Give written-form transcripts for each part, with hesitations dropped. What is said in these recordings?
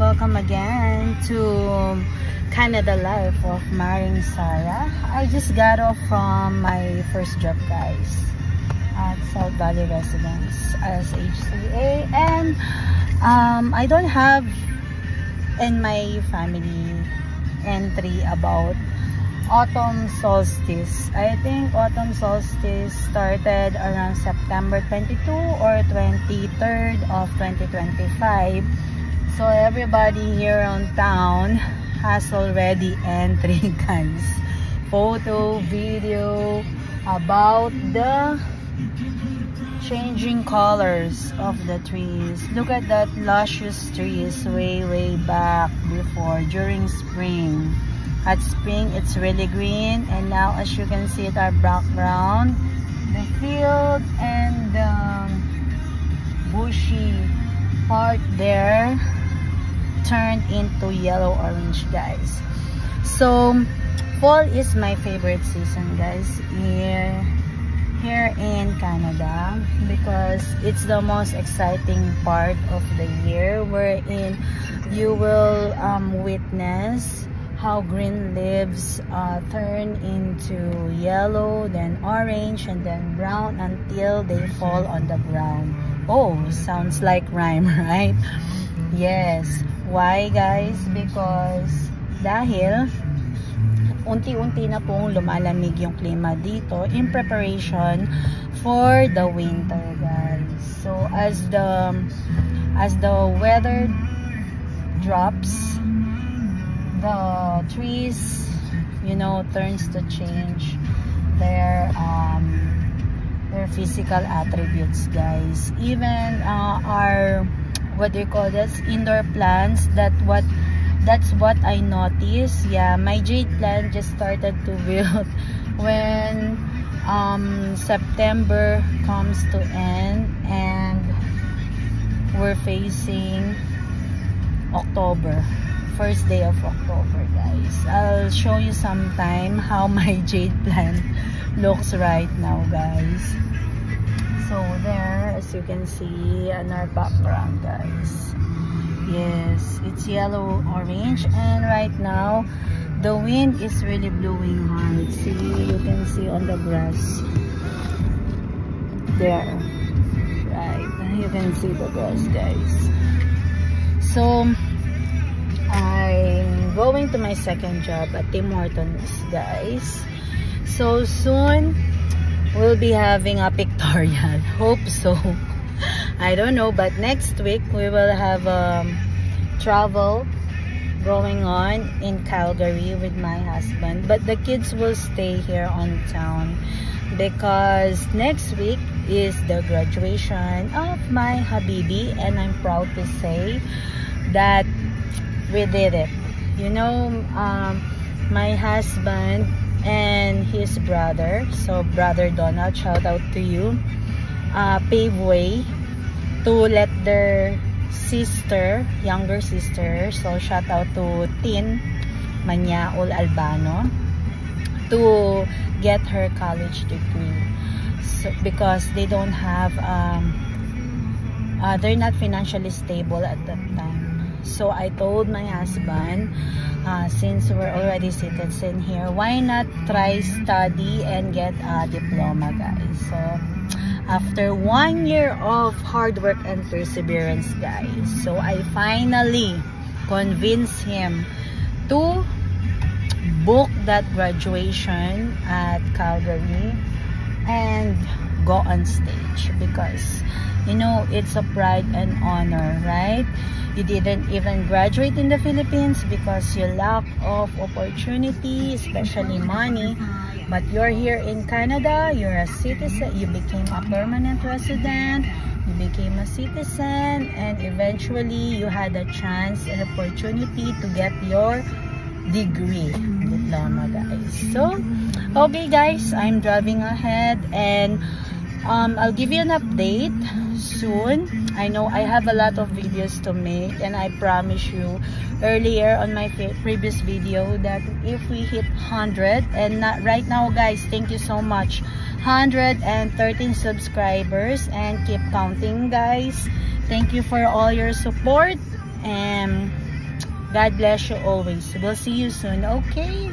welcome again to Canada Life of Maring Sara. I just got off from my first job, guys, at South Valley Residence as HCA, and I don't have in my family entry about autumn solstice. I think autumn solstice started around September 22 or 23rd of 2025. So everybody here on town has already entry, guys. Photo, video about the changing colors of the trees. Look at that luscious trees way back before during spring. At spring, it's really green, and now, as you can see at our background, the field and the bushy part there turned into yellow-orange, guys. So, fall is my favorite season, guys, here in Canada, because it's the most exciting part of the year, wherein you will witness how green leaves turn into yellow, then orange, and then brown until they fall on the ground. Oh, sounds like rhyme, right? Yes. Why, guys? Because dahil unti-unti na pong lumalamig yung klima dito in preparation for the winter, guys. So as the weather drops, the trees, you know, turns to change their physical attributes, guys. Even our, what do you call this, indoor plants, that's what I noticed. Yeah, my jade plant just started to build when September comes to end and we're facing October. First day of October, guys. I'll show you sometime how my jade plant looks right now, guys. So there, as you can see in our background, guys, yes, it's yellow orange, and right now the wind is really blowing hard. See, you can see on the grass there, right? You can see the grass, guys. So I'm going to my second job at Tim Hortons, guys. So soon we'll be having a pictorial. Hope so. I don't know, but next week we will have travel going on in Calgary with my husband. But the kids will stay here on town because next week is the graduation of my Habibi, and I'm proud to say that we did it. You know, my husband and his brother, so brother Donald, shout out to you, pave way to let their sister, younger sister, so shout out to Tin Manyaol Albano, to get her college degree. So, because they don't have they're not financially stable at that time. So I told my husband, since we're already citizen here, why not try study and get a diploma, guys? So after 1 year of hard work and perseverance, guys, so I finally convinced him to book that graduation at Calgary and go on stage, because, you know, it's a pride and honor, right? You didn't even graduate in the Philippines because you lack of opportunity, especially money. But you're here in Canada, you're a citizen, you became a permanent resident, you became a citizen, and eventually you had a chance and opportunity to get your degree, diploma, guys. So, okay, guys, I'm driving ahead, and I'll give you an update soon. I know I have a lot of videos to make, and I promise you earlier on my previous video that if we hit 100, and not right now, guys, thank you so much, 113 subscribers, and keep counting, guys. Thank you for all your support, and God bless you always. We'll see you soon, okay?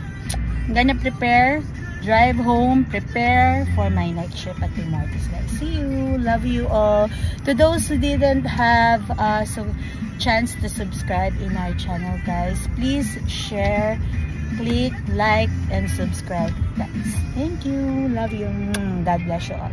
I'm gonna prepare, drive home, prepare for my night shift at Tim Hortons, guys. See you. Love you all. To those who didn't have chance to subscribe in our channel, guys, please share, click, like, and subscribe, guys. Thank you. Love you. God bless you all.